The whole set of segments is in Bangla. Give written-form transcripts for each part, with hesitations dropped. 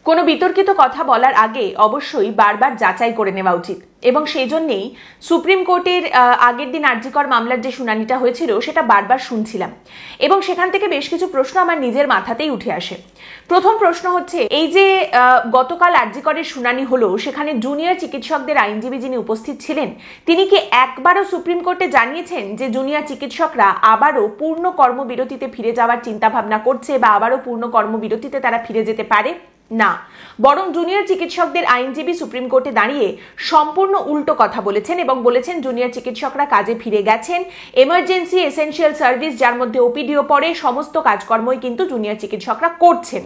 কোনো বিতর্কিত কথা বলার আগে অবশ্যই বারবার যাচাই করে নেওয়া উচিত এবং সেই জন্যেই সুপ্রিম কোর্টের আগের দিন আর জি কর মামলার যে শুনানিটা হয়েছিল সেটা বারবার শুনছিলাম এবং সেখান থেকে বেশ কিছু প্রশ্ন আমার নিজের মাথাতেই উঠে আসে। প্রথম প্রশ্ন হচ্ছে, এই যে গতকাল আর জি করের শুনানি হলো, সেখানে জুনিয়র চিকিৎসকদের আইনজীবী যিনি উপস্থিত ছিলেন তিনি কি একবারও সুপ্রিম কোর্টে জানিয়েছেন যে জুনিয়র চিকিৎসকরা আবারও পূর্ণ কর্মবিরতিতে ফিরে যাওয়ার চিন্তা ভাবনা করছে বা আবারও পূর্ণ কর্মবিরতিতে তারা ফিরে যেতে পারে? না, বরং জুনিয়র চিকিৎসকদের আইনজীবী সুপ্রিম কোর্টে দাঁড়িয়ে সম্পূর্ণ উল্টো কথা বলেছেন এবং বলেছেন জুনিয়র চিকিৎসকরা কাজে ফিরে গেছেন। এমার্জেন্সি এসেনশিয়াল সার্ভিস, যার মধ্যে ওপিডিও পড়ে, সমস্ত কাজকর্মই কিন্তু জুনিয়র চিকিৎসকরা করছেন।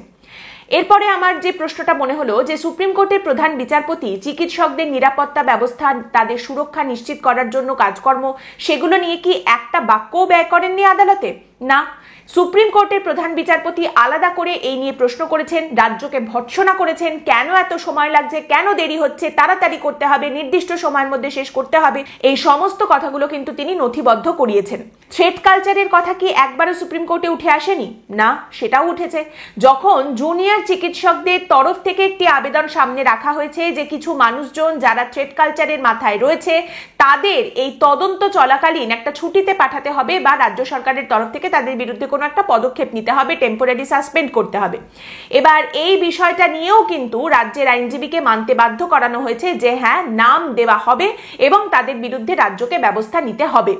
এরপরে আমার যে প্রশ্নটা মনে হলো যে সুপ্রিম কোর্টের প্রধান বিচারপতি চিকিৎসকদের নিরাপত্তা ব্যবস্থা, তাদের সুরক্ষা নিশ্চিত করার জন্য কাজকর্ম, সেগুলো নিয়ে কি একটা বাক্যও ব্যয় করেননি আদালতে? না, সুপ্রিম কোর্টের প্রধান বিচারপতি আলাদা করে এই নিয়ে প্রশ্ন করেছেন, রাজ্যকে ভৎসনা করেছেন, কেন এত সময় লাগছে, কেন দেরি হচ্ছে, তাড়াতাড়ি করতে হবে, নির্দিষ্ট সময়ের মধ্যে শেষ করতে হবে, এই সমস্ত কথাগুলো কিন্তু তিনি নথিবদ্ধ করিয়েছেন। থ্রেট কালচারের কথা কি একবারও সুপ্রিম কোর্টে উঠে আসেনি? না, সেটাও উঠেছে। যখন জুনিয়র চিকিৎসকদের তরফ থেকে একটি আবেদন সামনে রাখা হয়েছে যে কিছু মানুষজন যারা থ্রেট কালচারের মাথায় রয়েছে তাদের এই তদন্ত চলাকালীন একটা ছুটিতে পাঠাতে হবে বা রাজ্য সরকারের তরফ থেকে তাদের বিরুদ্ধে কোনো একটা পদক্ষেপ নিতে হবে, টেম্পোরারি সাসপেন্ড করতে হবে। এবার এই বিষয়টা নিয়েও কিন্তু রাজ্যের আইনজীবীকে মানতে বাধ্য করানো হয়েছে যে হ্যাঁ, নাম দেওয়া হবে এবং তাদের বিরুদ্ধে রাজ্যকে ব্যবস্থা নিতে হবে।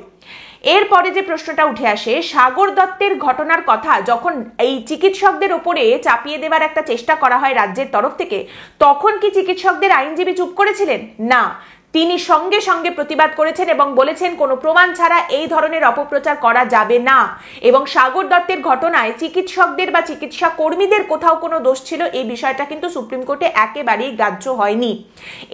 এরপরে যে প্রশ্নটা উঠে আসে, সাগর দত্তের ঘটনার কথা যখন এই চিকিৎসকদের ওপরে চাপিয়ে দেওয়ার একটা চেষ্টা করা হয় রাজ্যের তরফ থেকে, তখন কি চিকিৎসকদের আইনজীবী চুপ করেছিলেন? না, তিনি সঙ্গে সঙ্গে প্রতিবাদ করেছেন এবং বলেছেন কোনো প্রমাণ ছাড়া এই ধরনের অপপ্রচার করা যাবে না এবং সাগর দত্তের ঘটনায় চিকিৎসকদের বা চিকিৎসা কর্মীদের কোথাও কোনো দোষ ছিল এই বিষয়টা কিন্তু সুপ্রিম কোর্টে একেবারেই গ্রাহ্য হয়নি।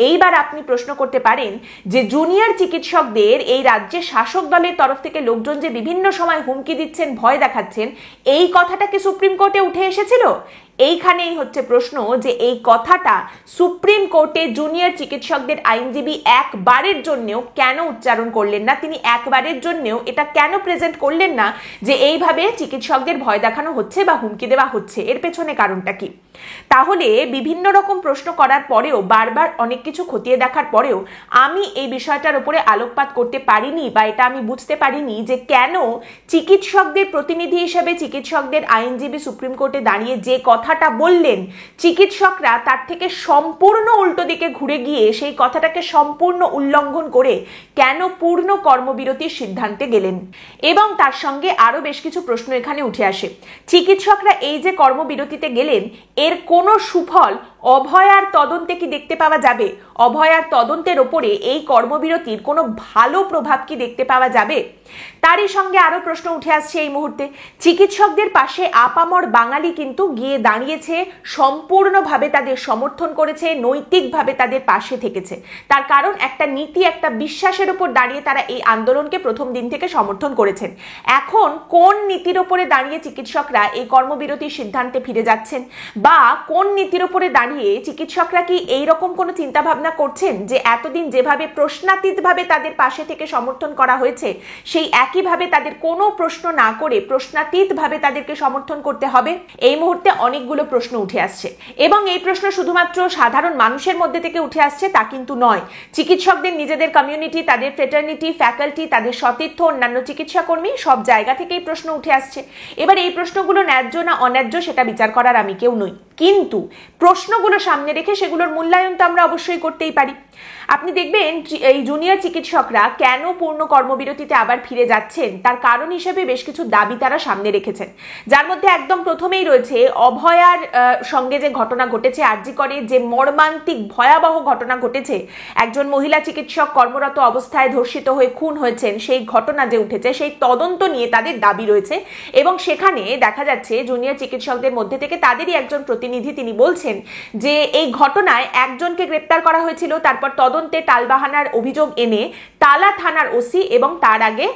এইবার আপনি প্রশ্ন করতে পারেন যে জুনিয়র চিকিৎসকদের এই রাজ্যের শাসক দলের তরফ থেকে লোকজন যে বিভিন্ন সময় হুমকি দিচ্ছেন, ভয় দেখাচ্ছেন, এই কথাটা কি সুপ্রিম কোর্টে উঠে এসেছিল? এইখানেই হচ্ছে প্রশ্ন যে এই কথাটা সুপ্রিম কোর্টে জুনিয়র চিকিৎসকদের আইনজীবী একবারের জন্যও কেন উচ্চারণ করলেন না? তিনি একবারের জন্যও এটা কেন প্রেজেন্ট করলেন না যে এইভাবে চিকিৎসকদের ভয় দেখানো হচ্ছে বা হুমকি দেওয়া হচ্ছে? এর পেছনে কারণটা কি? তাহলে বিভিন্ন রকম প্রশ্ন করার পরেও, বারবার অনেক কিছু খতিয়ে দেখার পরেও আমি এই বিষয়টার উপরে আলোকপাত করতে পারিনি বা এটা আমি বুঝতে পারিনি যে কেন চিকিৎসকদের প্রতিনিধি হিসেবে চিকিৎসকদের আইনজীবী সুপ্রিম কোর্টে দাঁড়িয়ে যে কথাটা বললেন, চিকিৎসকরা তার থেকে সম্পূর্ণ উল্টো দিকে ঘুরে গিয়ে সেই কথাটাকে সম্পূর্ণ উল্লঙ্ঘন করে কেন পূর্ণ কর্মবিরতির সিদ্ধান্তে গেলেন। এবং তার সঙ্গে আরো বেশ কিছু প্রশ্ন এখানে উঠে আসে। চিকিৎসকরা এই যে কর্মবিরতিতে গেলেন, এর কোনো সুফল অভয়ার তদন্তে কি দেখতে পাওয়া যাবে? অভয়ার তদন্তের ওপরে এই কর্মবিরতির কোনো ভালো প্রভাব কি দেখতে পাওয়া যাবে? তারই সঙ্গে আরো প্রশ্ন উঠে আসছে এই মুহূর্তে, চিকিৎসকদের পাশে আপামর বাঙালি কিন্তু গিয়ে দাঁড়িয়েছে, সম্পূর্ণভাবে তাদের সমর্থন করেছে, নৈতিকভাবে তাদের পাশে থেকেছে। তার কারণ একটা নীতি, একটা বিশ্বাসের উপর দাঁড়িয়ে তারা এই আন্দোলনকে প্রথম দিন থেকে সমর্থন করেছেন। এখন কোন নীতির ওপরে দাঁড়িয়ে চিকিৎসকরা এই কর্মবিরতির সিদ্ধান্তে ফিরে যাচ্ছেন বা কোন নীতির ওপরে দাঁড়িয়ে চিকিৎসকরা কি এইরকম কোনো চিন্তা ভাবনা করছেন যে এতদিন যেভাবে প্রশ্নাতীতভাবে তাদের পাশে থেকে সমর্থন করা হয়েছে সেই একইভাবে তাদের কোনো প্রশ্ন না করে প্রশ্নাতীতভাবে তাদেরকে সমর্থন করতে হবে? এই মুহূর্তে অনেকগুলো প্রশ্ন উঠে আসছে এবং এই প্রশ্ন শুধুমাত্র সাধারণ মানুষের মধ্যে থেকে উঠে আসছে তা কিন্তু নয়। চিকিৎসকদের নিজেদের কমিউনিটি, তাদের ফ্রেটার্নিটি, ফ্যাকাল্টি, তাদের সতীর্থ, অন্যান্য চিকিৎসা কর্মী, সব জায়গা থেকেই প্রশ্ন উঠে আসছে। এবার এই প্রশ্নগুলো ন্যায্য না অন্যায্য সেটা বিচার করার আমি কেউ নই, কিন্তু প্রশ্নগুলো সামনে রেখে সেগুলোর মূল্যায়ন তো আমরা অবশ্যই করতেই পারি। আপনি দেখবেন এই জুনিয়র চিকিৎসকরা কেন পূর্ণ কর্মবিরতিতে আবার ফিরে যাচ্ছেন তার কারণ হিসেবে বেশ কিছু দাবি তারা সামনে রেখেছেন, যার মধ্যে একদম প্রথমেই রয়েছে অভয়ার সঙ্গে যে ঘটনা ঘটেছে, আর জি করে যে মর্মান্তিক ভয়াবহ ঘটনা ঘটেছে, একজন মহিলা চিকিৎসক কর্মরত অবস্থায় ধর্ষিত হয়ে খুন হয়েছেন, সেই ঘটনা যে উঠেছে সেই তদন্ত নিয়ে তাদের দাবি রয়েছে এবং সেখানে দেখা যাচ্ছে জুনিয়র চিকিৎসকদের মধ্যে থেকে তাদেরই একজন প্রতিনিধি তিনি বলছেন যে এই ঘটনায় একজনকে গ্রেপ্তার করা হয়েছিল, তারপর তদন্ত তদন্তে টালবাহানার অভিযোগ এনে তালা থানার ওসি এবং তার আগে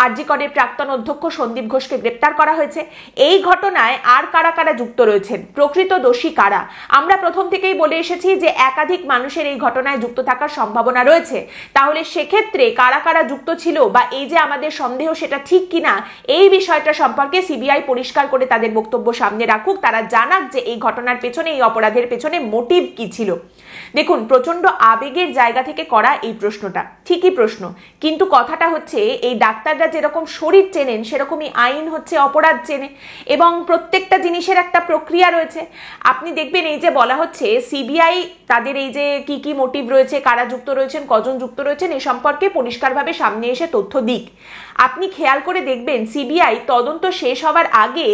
আরজি করের প্রাক্তন অধ্যক্ষ সন্দীপ ঘোষকে গ্রেপ্তার করা হয়েছে। এই ঘটনায় আর কারা কারা যুক্ত রয়েছেন, প্রকৃত দোষী কারা? আমরা প্রথম থেকেই বলে এসেছি যে একাধিক মানুষের এই ঘটনায় যুক্ত থাকার সম্ভাবনা রয়েছে। তাহলে সেক্ষেত্রে কারা কারা যুক্ত ছিল বা এই যে আমাদের সন্দেহ সেটা ঠিক কিনা, এই বিষয়টা সম্পর্কে সিবিআই পরিষ্কার করে তাদের বক্তব্য সামনে রাখুক, তারা জানাক যে এই ঘটনার পেছনে, এই অপরাধের পেছনে মোটিভ কি ছিল। দেখুন, প্রচন্ড আবেগের জায়গা থেকে করা এই প্রশ্নটা ঠিকই প্রশ্ন, কিন্তু কথাটা হচ্ছে এই ডাক্তাররা যেরকম শরীর চেনেন সেরকমই আইন হচ্ছে অপরাধ চেনে, এবং প্রত্যেকটা জিনিসের একটা প্রক্রিয়া রয়েছে। আপনি দেখবেন এই যে বলা হচ্ছে সিবিআই তাদের এই যে কি কি মোটিভ রয়েছে, কারা যুক্ত রয়েছেন, কজন যুক্ত রয়েছেন, এই সম্পর্কে পরিষ্কারভাবে সামনে এসে তথ্য দিক। আপনি খেয়াল করে দেখবেন সিবিআই তদন্ত শেষ হওয়ার আগে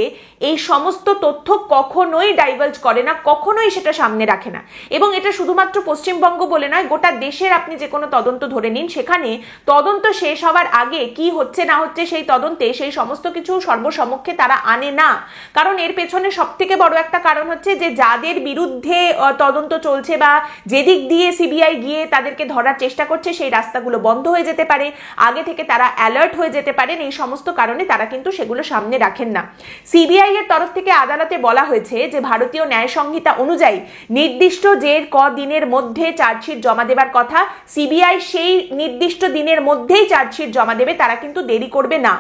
এই সমস্ত তথ্য কখনোই ডাইভালজ করে না, কখনোই সেটা সামনে রাখে না। এবং এটা শুধুমাত্র পশ্চিমবঙ্গ বলে নয়, গোটা দেশের আপনি যে কোনো তদন্ত ধরে নিন, সেখানে তদন্ত শেষ হওয়ার আগে কি হচ্ছে না হচ্ছে সেই তদন্তে সেই সমস্ত কিছু সর্বসমক্ষে তারা আনে না। কারণ এর পেছনে সব থেকে বড় একটা কারণ হচ্ছে যে যাদের বিরুদ্ধে তদন্ত চলছে বা যেদিক দিয়ে সিবিআই গিয়ে তাদেরকে ধরার চেষ্টা করছে সেই রাস্তাগুলো বন্ধ হয়ে যেতে পারে, আগে থেকে তারা অ্যালার্ট হয়ে যেতে পারেন, এই সমস্ত কারণে তারা কিন্তু সেগুলো সামনে রাখেন না। সিবিআই এর তরফ থেকে আদালতে বলা হয়েছে যে ভারতীয় ন্যায় সংহিতা অনুযায়ী নির্দিষ্ট যে দিনের মধ্যে চার্জশিট জমা দেবার কথা, সিবিআই সেই নির্দিষ্ট দিনের মধ্যেই চার্জশিট জমা দেবে, তারা কিন্তু দেরি করবে না।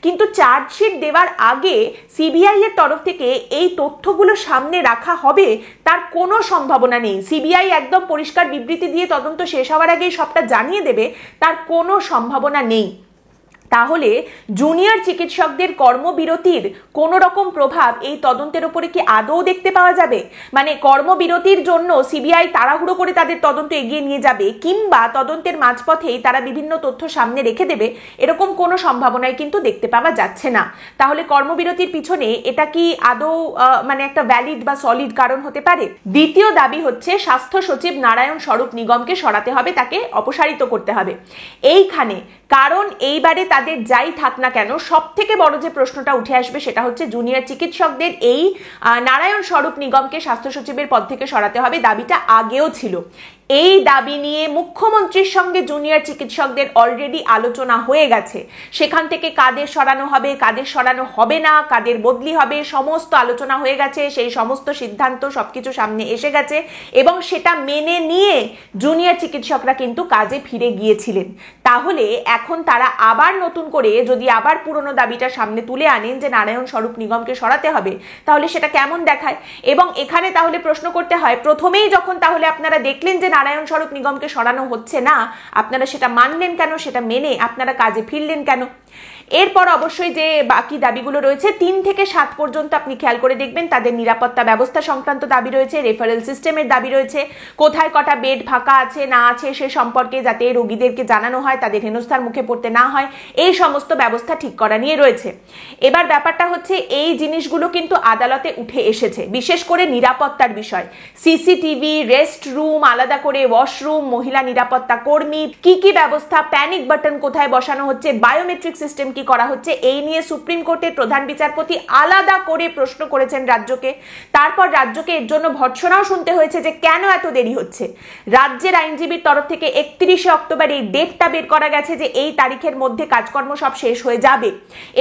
কিন্তু চার্জশিট দেওয়ার আগে সিবিআই এর তরফ থেকে এই তথ্যগুলো সামনে রাখা হবে তার কোনো সম্ভাবনা নেই। সিবিআই একদম পরিষ্কার বিবৃতি দিয়ে তদন্ত শেষ হওয়ার আগেই সবটা জানিয়ে দেবে, তার কোনো সম্ভাবনা নেই। তাহলে জুনিয়র চিকিৎসকদের কর্মবিরতির কোন রকম প্রভাব এই তদন্তের উপরে কি আদৌ দেখতে পাওয়া যাবে? মানে কর্মবিরতির জন্য সিবিআই তাড়াহুড়ো করে তাদের তদন্ত এগিয়ে নিয়ে যাবে, কিংবা তদন্তের মাঝপথেই তারা বিভিন্ন তথ্য সামনে রেখে দেবে, এরকম কোনো সম্ভাবনাই কিন্তু দেখতে পাওয়া যাচ্ছে না। তাহলে কর্মবিরতির পিছনে এটা কি আদৌ মানে একটা ভ্যালিড বা সলিড কারণ হতে পারে? দ্বিতীয় দাবি হচ্ছে স্বাস্থ্য সচিব নারায়ণ স্বরূপ নিগমকে সরাতে হবে, তাকে অপসারিত করতে হবে। এইখানে কারণ এইবারে তাদের যাই থাক না কেন, সব থেকে বড় যে প্রশ্নটা উঠে আসবে সেটা হচ্ছে জুনিয়র চিকিৎসকদের এই নারায়ণ স্বরূপ নিগমকে স্বাস্থ্য সচিবের পদ থেকে সরাতে হবে দাবিটা আগেও ছিল। এই দাবি নিয়ে মুখ্যমন্ত্রীর সঙ্গে জুনিয়র চিকিৎসকদের অলরেডি আলোচনা হয়ে গেছে। সেখান থেকে কাদের সরানো হবে, কাদের সরানো হবে না, কাদের বদলি হবে, সমস্ত আলোচনা হয়ে গেছে, সেই সমস্ত সিদ্ধান্ত সবকিছু সামনে এসে গেছে, এবং সেটা মেনে নিয়ে জুনিয়র চিকিৎসকরা কিন্তু কাজে ফিরে গিয়েছিলেন। তাহলে এখন তারা আবার নতুন করে যদি আবার পুরনো দাবিটা সামনে তুলে আনেন যে নারায়ণ স্বরূপ নিগমকে সরাতে হবে, তাহলে সেটা কেমন দেখায়? এবং এখানে তাহলে প্রশ্ন করতে হয়, প্রথমেই যখন তাহলে আপনারা দেখলেন যে নারায়ণ স্বরূপ নিগমকে সরানো হচ্ছে না, আপনারা সেটা মানলেন কেন? সেটা মেনে আপনারা কাজে ফিরলেন কেন? এরপর অবশ্যই যে বাকি দাবিগুলো রয়েছে 3 থেকে 7 পর্যন্ত আপনি খেয়াল করে দেখবেন তাদের নিরাপত্তা ব্যবস্থা সংক্রান্ত দাবি রয়েছে, রেফারেল সিস্টেমের দাবি রয়েছে, কোথায় কটা বেড ফাঁকা আছে না আছে সে সম্পর্কে যাতে রোগীদেরকে জানানো হয়, তাদের হেনস্থার মুখে পড়তে না হয়, এই সমস্ত ব্যবস্থা ঠিক করা নিয়ে রয়েছে। এবার ব্যাপারটা হচ্ছে এই জিনিসগুলো কিন্তু আদালতে উঠে এসেছে, বিশেষ করে নিরাপত্তার বিষয়, সিসিটিভি, রেস্ট রুম, আলাদা করে ওয়াশরুম, মহিলা নিরাপত্তা কর্মী, কি কি ব্যবস্থা, প্যানিক বাটন কোথায় বসানো হচ্ছে, বায়োমেট্রিক সিস্টেম কি করা হচ্ছে, এই নিয়ে সুপ্রিম কোর্টের প্রধান বিচারপতি আলাদা করে প্রশ্ন করেছেন রাজ্যকে। তারপর রাজ্যকে এর জন্য ভর্ৎসনাও শুনতে হয়েছে যে কেন এত দেরি হচ্ছে। রাজ্যের আইনজীবীর তরফ থেকে 31শে অক্টোবর এই ডেটটা বের করা গেছে যে এই তারিখের মধ্যে কাজকর্ম সব শেষ হয়ে যাবে।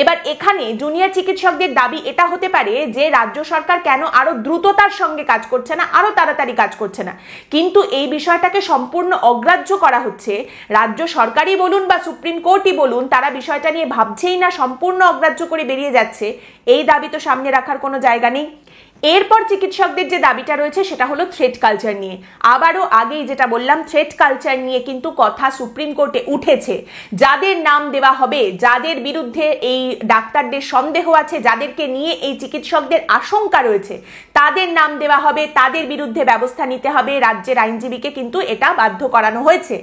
এবার এখানে জুনিয়র চিকিৎসকদের দাবি এটা হতে পারে যে রাজ্য সরকার কেন আরো দ্রুততার সঙ্গে কাজ করছে না, আরো তাড়াতাড়ি কাজ করছে না, কিন্তু এই বিষয়টাকে সম্পূর্ণ অগ্রাহ্য করা হচ্ছে। রাজ্য সরকারই বলুন বা সুপ্রিম কোর্টই বলুন, তারা বিষয়টা নিয়ে ভাবছেই না, সম্পূর্ণ অগ্রাহ্য করে বেরিয়ে যাচ্ছে। এই দাবি তো সামনে রাখার কোনো জায়গা নেই। এরপর চিকিৎসকদের যে দাবিটা রয়েছে সেটা হলো থ্রেট কালচার নিয়ে। আবারও আগেই যেটা বললাম, থ্রেট কালচার নিয়ে কিন্তু কথা সুপ্রিম কোর্টে উঠেছে। যাদের নাম দেওয়া হবে, যাদের বিরুদ্ধে এই ডাক্তারদের সন্দেহ আছে, যাদেরকে নিয়ে এই চিকিৎসকদের আশঙ্কা রয়েছে, তাদের নাম দেওয়া হবে, তাদের বিরুদ্ধে ব্যবস্থা নিতে হবে। রাজ্যের আইনজীবীকে কিন্তু এটা বাধ্য করানো হয়েছে,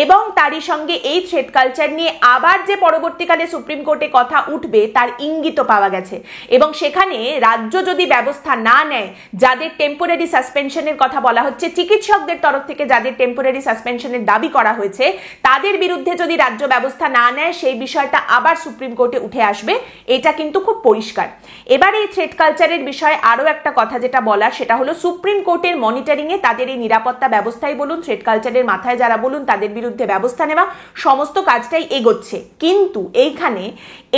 এবং তারই সঙ্গে এই থ্রেট কালচার নিয়ে আবার যে পরবর্তীকালে সুপ্রিম কোর্টে কথা উঠবে তার ইঙ্গিত পাওয়া গেছে, এবং সেখানে রাজ্য যদি ব্যবস্থা না নেয়, যাদের টেম্পোরারি সাসপেনশনের কথা বলা হচ্ছে, চিকিৎসকদের তরফ থেকে যাদের টেম্পোরারি সাসপেনশনের দাবি করা হয়েছে, তাদের বিরুদ্ধে যদি রাজ্য ব্যবস্থা না নেয় সেই বিষয়টা আবার সুপ্রিম কোর্টে উঠে আসবে, এটা কিন্তু খুব পরিষ্কার। এবার এই থ্রেট কালচারের বিষয়ে আরো একটা কথা যেটা বলার, সেটা হলো সুপ্রিম কোর্টের মনিটরিং এ তাদের এই নিরাপত্তা ব্যবস্থাই বলুন, থ্রেট কালচারের মাথায় যারা বলুন, তাদের বিরুদ্ধে ব্যবস্থা নেওয়া, সমস্ত কাজটাই এগোচ্ছে। কিন্তু এইখানে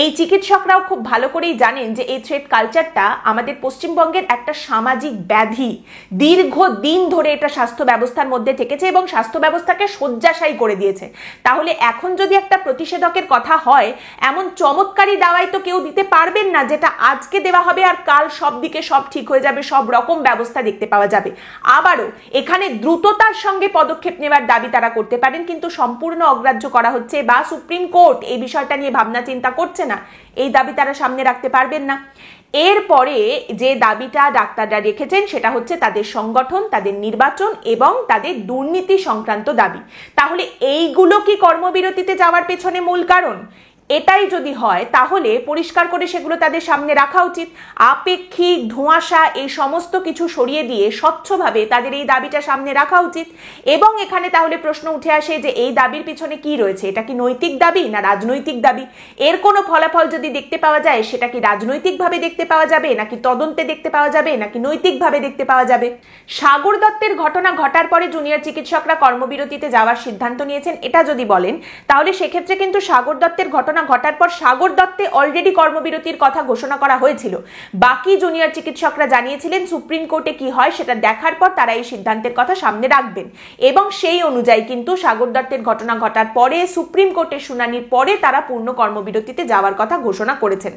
এই চিকিৎসকরাও খুব ভালো করেই জানেন যে এই থ্রেট কালচারটা আমাদের পশ্চিমবঙ্গের একটা সামাজিক ব্যাধি, দীর্ঘদিন ধরে এটা স্বাস্থ্য ব্যবস্থার মধ্যে থেকেছে এবং স্বাস্থ্য ব্যবস্থাকে শয্যাশায়ী করে দিয়েছে। তাহলে এখন যদি একটা প্রতিষেধকের কথা হয়, এমন চমৎকারী দাওয়াই তো কেউ দিতে পারবেন না যেটা আজকে দেওয়া হবে আর কাল সব দিকে সব ঠিক হয়ে যাবে, সব রকম ব্যবস্থা দেখতে পাওয়া যাবে। আবারও এখানে দ্রুততার সঙ্গে পদক্ষেপ নেওয়ার দাবি তারা করতে পারেন, কিন্তু সম্পূর্ণ অগ্রাহ্য করা হচ্ছে বা সুপ্রিম কোর্ট এই বিষয়টা নিয়ে ভাবনা চিন্তা করছে না, এই দাবি তারা সামনে রাখতে পারবেন না। এরপরে যে দাবিটা ডাক্তাররা রেখেছেন সেটা হচ্ছে তাদের সংগঠন, তাদের নির্বাচন এবং তাদের দুর্নীতি সংক্রান্ত দাবি। তাহলে এইগুলো কি কর্মবিরতিতে যাওয়ার পেছনে মূল কারণ? এটাই যদি হয় তাহলে পরিষ্কার করে সেগুলো তাদের সামনে রাখা উচিত। আপেক্ষিক, ধোঁয়াশা এই সমস্ত কিছু সরিয়ে দিয়ে স্বচ্ছভাবে তাদের এই দাবিটা সামনে রাখা উচিত। এবং এখানে তাহলে প্রশ্ন উঠে আসে যে এই দাবির পিছনে কি রয়েছে, এটা কি নৈতিক দাবি না রাজনৈতিক দাবি? এর কোনো ফলাফল যদি দেখতে পাওয়া যায় সেটা কি রাজনৈতিকভাবে দেখতে পাওয়া যাবে, নাকি তদন্তে দেখতে পাওয়া যাবে, নাকি নৈতিকভাবে দেখতে পাওয়া যাবে? সাগর দত্তের ঘটনা ঘটার পরে জুনিয়র চিকিৎসকরা কর্মবিরতিতে যাওয়ার সিদ্ধান্ত নিয়েছেন, এটা যদি বলেন তাহলে সেক্ষেত্রে কিন্তু সাগর দত্তের ঘটনা ঘটার পর সাগর দত্তে অলরেডি কর্মবিরতির কথা ঘোষণা করা হয়েছিল। বাকি জুনিয়র চিকিৎসকরা জানিয়েছিলেন সুপ্রিম কোর্টে কি হয় সেটা দেখার পর তারা এই সিদ্ধান্তের কথা সামনে রাখবেন, এবং সেই অনুযায়ী কিন্তু সাগর দত্তের ঘটনা ঘটার পরে সুপ্রিম কোর্টের শুনানির পরে তারা পূর্ণ কর্মবিরতিতে যাওয়ার কথা ঘোষণা করেছেন।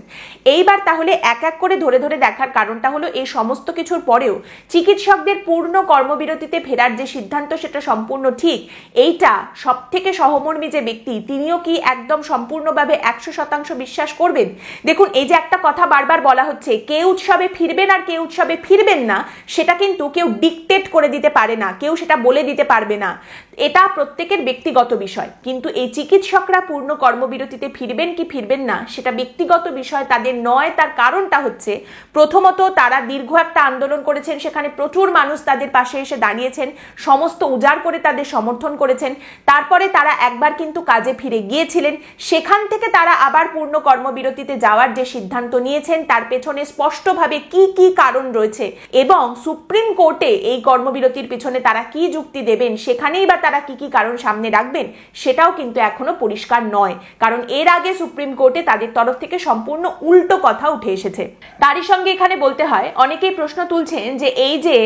এইবার তাহলে এক এক করে ধরে ধরে দেখার কারণটা হলো এই সমস্ত কিছুর পরেও চিকিৎসকদের পূর্ণ কর্মবিরতিতে ফেরার যে সিদ্ধান্ত সেটা সম্পূর্ণ ঠিক, এইটা সব থেকে সহমর্মী যে ব্যক্তি তিনিও কি একদম সম্পূর্ণভাবে 100% বিশ্বাস করবেন? দেখুন, এই যে একটা কথা বারবার বলা হচ্ছে কে উৎসবে ফিরবেন আর কে উৎসবে ফিরবেন না, সেটা কিন্তু কেউ ডিকটেট করে দিতে পারে না, কেউ সেটা বলে দিতে পারবে না, এটা প্রত্যেকের ব্যক্তিগত বিষয়। কিন্তু এই চিকিৎসকরা পূর্ণ কর্মবিরতিতে ফিরবেন কি ফিরবেন না সেটা ব্যক্তিগত বিষয় তাদের নয়। তার কারণটা হচ্ছে প্রথমত তারা দীর্ঘ একটা আন্দোলন করেছেন, সেখানে প্রচুর মানুষ তাদের পাশে এসে দাঁড়িয়েছেন, সমস্ত উজাড় করে তাদের সমর্থন করেছেন। তারপরে তারা একবার কিন্তু কাজে ফিরে গিয়েছিলেন, সেখান থেকে তারা আবার পূর্ণ কর্মবিরতিতে যাওয়ার যে সিদ্ধান্ত নিয়েছেন তার পেছনে স্পষ্টভাবে কি কি কারণ রয়েছে এবং সুপ্রিম কোর্টে এই কর্মবিরতির পেছনে তারা কি যুক্তি দেবেন, সেখানেই বা তারা কি কি কারণ সামনে রাখবেন, সেটাও কিন্তু এখনো পরিষ্কার নয়। কারণ এর আগে সুপ্রিম কোর্টে তাদের তরফ থেকে সম্পূর্ণ উল্টো কথা উঠে এসেছে। তারই সঙ্গে এখানে বলতে হয়, অনেকেই প্রশ্ন তুলছেন যে এই যে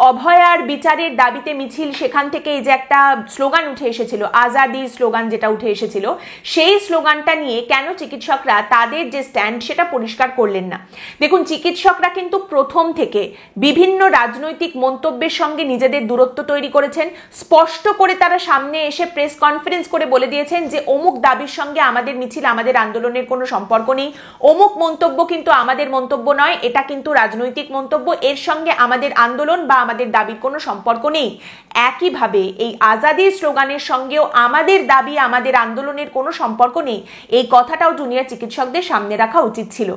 অভয়ার বিচারের দাবিতে মিছিল, সেখান থেকে এই যে একটা স্লোগান উঠে এসেছিল, আজাদির স্লোগান যেটা উঠে এসেছিল, সেই স্লোগানটা নিয়ে কেন চিকিৎসকরা তাদের যে স্ট্যান্ড সেটা পরিষ্কার করলেন না। দেখুন, চিকিৎসকরা কিন্তু প্রথম থেকে বিভিন্ন রাজনৈতিক মন্তব্যের সঙ্গে নিজেদের দূরত্ব তৈরি করেছেন। স্পষ্ট করে তারা সামনে এসে প্রেস কনফারেন্স করে বলে দিয়েছেন যে অমুক দাবির সঙ্গে আমাদের মিছিল, আমাদের আন্দোলনের কোনো সম্পর্ক নেই, অমুক মন্তব্য কিন্তু আমাদের মন্তব্য নয়, এটা কিন্তু রাজনৈতিক মন্তব্য, এর সঙ্গে আমাদের আন্দোলন বা আমাদের দাবির কোনো সম্পর্ক নেই। একইভাবে এই আজাদির স্লোগানের সঙ্গেও আমাদের দাবি, আমাদের আন্দোলনের কোনো সম্পর্ক নেই, এই কথাটাও জুনিয়র চিকিৎসকদের সামনে রাখা উচিত ছিল।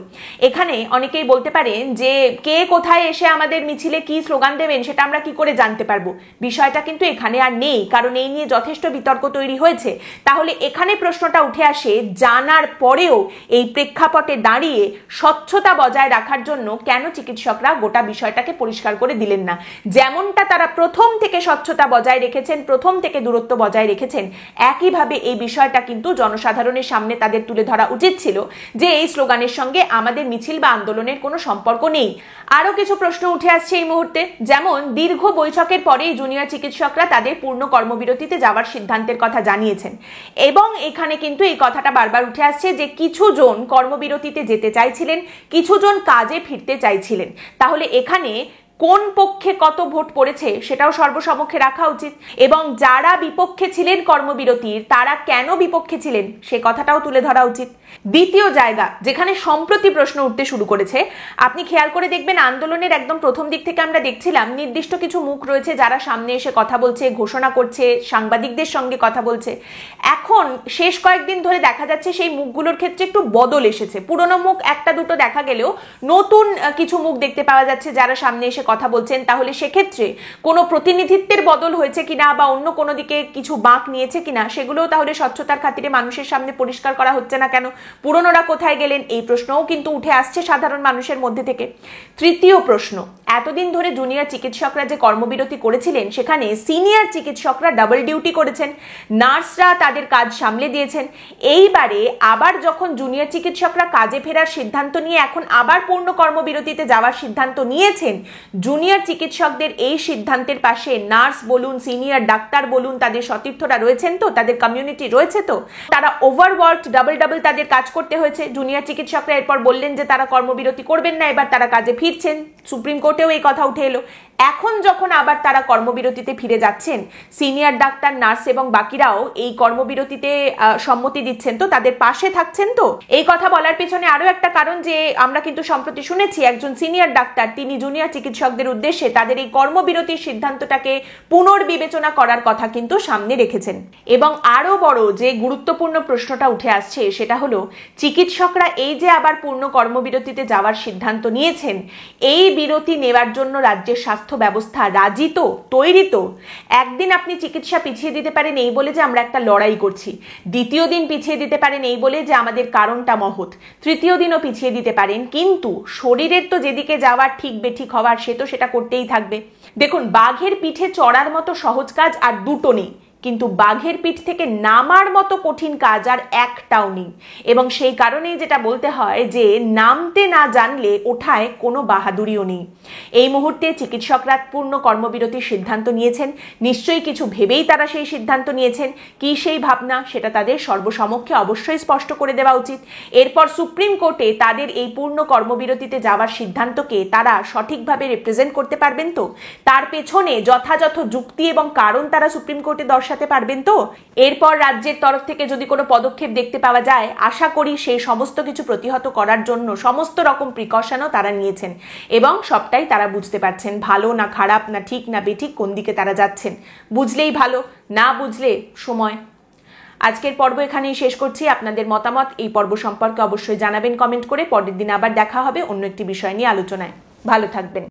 এখানে অনেকেই বলতে পারেন যে কে কোথায় এসে আমাদের মিছিলে কি স্লোগান দেবেন সেটা আমরা কি করে জানতে পারবো। বিষয়টা কিন্তু এখানে আর নেই, কারণ এই নিয়ে যথেষ্ট বিতর্ক তৈরি হয়েছে। তাহলে এখানে প্রশ্নটা উঠে আসে, জানার পরেও এই প্রেক্ষাপটে দাঁড়িয়ে স্বচ্ছতা বজায় রাখার জন্য কেন চিকিৎসকরা গোটা বিষয়টাকে পরিষ্কার করে দিলেন না? যেমনটা তারা প্রথম থেকে স্বচ্ছতা বজায় রেখেছেন, প্রথম থেকে দূরত্ব বজায় রেখেছেন, একইভাবে এই বিষয়টা কিন্তু জনসাধারণের সামনে তাদের তুলে ধরা উচিত ছিল যে এই স্লোগানের সঙ্গে আমাদের মিছিল বা আন্দোলনের কোনো সম্পর্ক নেই। আরো কিছু প্রশ্ন উঠে আসছে এই মুহূর্তে, যেমন দীর্ঘ বৈঠকের পরেই জুনিয়র চিকিৎসকরা তাদের পূর্ণ কর্মবিরতিতে যাওয়ার সিদ্ধান্তের কথা জানিয়েছেন, এবং এখানে কিন্তু এই কথাটা বারবার উঠে আসছে যে কিছু জন কর্মবিরতিতে যেতে চাইছিলেন, কিছু জন কাজে ফিরতে চাইছিলেন। তাহলে এখানে কোন পক্ষে কত ভোট পড়েছে সেটাও সর্বসমক্ষে রাখা উচিত, এবং যারা বিপক্ষে ছিলেন কর্মবিরতির তারা কেন বিপক্ষে ছিলেন সে কথাটাও তুলে ধরা উচিত। দ্বিতীয় জায়গা যেখানে সম্প্রতি প্রশ্ন উঠতে শুরু করেছে, আপনি খেয়াল করে দেখবেন আন্দোলনের একদম প্রথম দিক থেকে আমরা দেখছিলাম নির্দিষ্ট কিছু মুখ রয়েছে যারা সামনে এসে কথা বলছে, ঘোষণা করছে, সাংবাদিকদের সঙ্গে কথা বলছে। এখন শেষ কয়েকদিন ধরে দেখা যাচ্ছে সেই মুখগুলোর ক্ষেত্রে একটু বদল এসেছে। পুরনো মুখ একটা দুটো দেখা গেলেও নতুন কিছু মুখ দেখতে পাওয়া যাচ্ছে যারা সামনে এসে কথা বলছেন। তাহলে সেক্ষেত্রে কোনো প্রতিনিধিত্বের বদল হয়েছে কিনা বা অন্য কোনো দিকে কিছু বাঁক নিয়েছে কিনা সেগুলোও তাহলে স্বচ্ছতার খাতিরে মানুষের সামনে পরিষ্কার করা হচ্ছে না কেন? পুরনোরা কোথায় গেলেন? এই প্রশ্নও কিন্তু উঠে আসছে সাধারণ মানুষের মধ্যে থেকে। তৃতীয় প্রশ্ন, এতদিন ধরে জুনিয়র চিকিৎসকরা যে কর্মবিরতি করেছিলেন সেখানে সিনিয়র চিকিৎসকরা ডাবল ডিউটি করেছেন, নার্সরা তাদের কাজ সামলে দিয়েছেন। এইবারে আবার যখন জুনিয়র চিকিৎসকরা কাজে ফেরার সিদ্ধান্ত নিয়ে এখন আবার পূর্ণ কর্মবিরতিতে যাওয়ার সিদ্ধান্ত নিয়েছেন, জুনিয়র চিকিৎসকদের এই সিদ্ধান্তের পাশে নার্স বলুন, সিনিয়র ডাক্তার বলুন, তাদের সতীর্থরা রয়েছেন তো, তাদের কমিউনিটি রয়েছে তো। তারা ওভারওয়ার্ক, ডাবল তাদের কাজ করতে হয়েছে। জুনিয়র চিকিৎসকরা এরপর বললেন যে তারা কর্মবিরতি করবেন না, এবার তারা কাজে ফিরছেন। সুপ্রিম কোর্টেও এই কথা উঠে এলো। এখন যখন আবার তারা কর্মবিরতিতে ফিরে যাচ্ছেন, সিনিয়র ডাক্তার, নার্স এবং বাকিরাও এই কর্মবিরতিতে সম্মতি দিচ্ছেন তো, তাদের পাশে থাকছেন তো। এই কথা বলার পেছনে আরো একটা কারণ যে আমরা কিন্তু সম্প্রতি শুনেছি একজন সিনিয়র ডাক্তার তিনি জুনিয়র চিকিৎসকদের উদ্দেশ্যে তাদের এই কর্মবিরতির সিদ্ধান্তটাকে পুনর্বিবেচনা করার কথা কিন্তু সামনে রেখেছেন। এবং আরো বড় যে গুরুত্বপূর্ণ প্রশ্নটা উঠে আসছে সেটা হলো চিকিৎসকরা এই যে আবার পূর্ণ কর্মবিরতিতে যাওয়ার সিদ্ধান্ত নিয়েছেন, এই বিরতি নেওয়ার জন্য রাজ্যের স্বাস্থ্য ব্যবস্থা রাজি তো, তৈরি তো? একদিন আপনি চিকিৎসা পিছিয়ে দিতে পারেন এই বলে যে আমরা একটা লড়াই করছি, দ্বিতীয় দিন পিছিয়ে দিতে পারেন এই বলে যে আমাদের কারণটা মহৎ, তৃতীয় দিনও পিছিয়ে দিতে পারেন, কিন্তু শরীরের তো যেদিকে যাওয়ার ঠিক বেঠিক হওয়ার সে তো সেটা করতেই থাকবে। দেখুন, বাঘের পিঠে চড়ার মতো সহজ কাজ আর দুটো নেই, কিন্তু বাঘের পিঠ থেকে নামার মতো কঠিন কাজ আর একটাও নেই। এবং সেই কারণেই যেটা বলতে হয় যে নামতে না জানলে ওঠায় কোনো বাহাদুরিও নেই। এই মুহূর্তে চিকিৎসকরা পূর্ণ কর্মবিরতির সিদ্ধান্ত নিয়েছেন, নিশ্চয়ই কিছু ভেবেই তারা সেই সিদ্ধান্ত নিয়েছেন। কি সেই ভাবনা সেটা তাদের সর্বসমক্ষে অবশ্যই স্পষ্ট করে দেওয়া উচিত। এরপর সুপ্রিম কোর্টে তাদের এই পূর্ণ কর্মবিরতিতে যাওয়ার সিদ্ধান্তকে তারা সঠিকভাবে রিপ্রেজেন্ট করতে পারবেন তো? তার পেছনে যথাযথ যুক্তি এবং কারণ তারা সুপ্রিম কোর্টে দর্শাতে পারবেন তো? এরপর রাজ্যের তরফ থেকে যদি কোনো পদক্ষেপ দেখতে পাওয়া যায়, আশা করি সেই সমস্ত কিছু প্রতিহত করার জন্য সমস্ত রকম প্রিকশনও তারা নিয়েছেন এবং সবটাই তারা বুঝতে পারছেন, ভালো না খারাপ, না ঠিক না বেঠিক, কোন দিকে তারা যাচ্ছেন। বুঝলেই ভালো, না বুঝলে সময়। আজকের পর্ব এখানেই শেষ করছি। আপনাদের মতামত এই পর্ব সম্পর্কে অবশ্যই জানাবেন কমেন্ট করে। পরের দিন আবার দেখা হবে অন্য একটি বিষয় নিয়ে আলোচনায়। ভালো থাকবেন।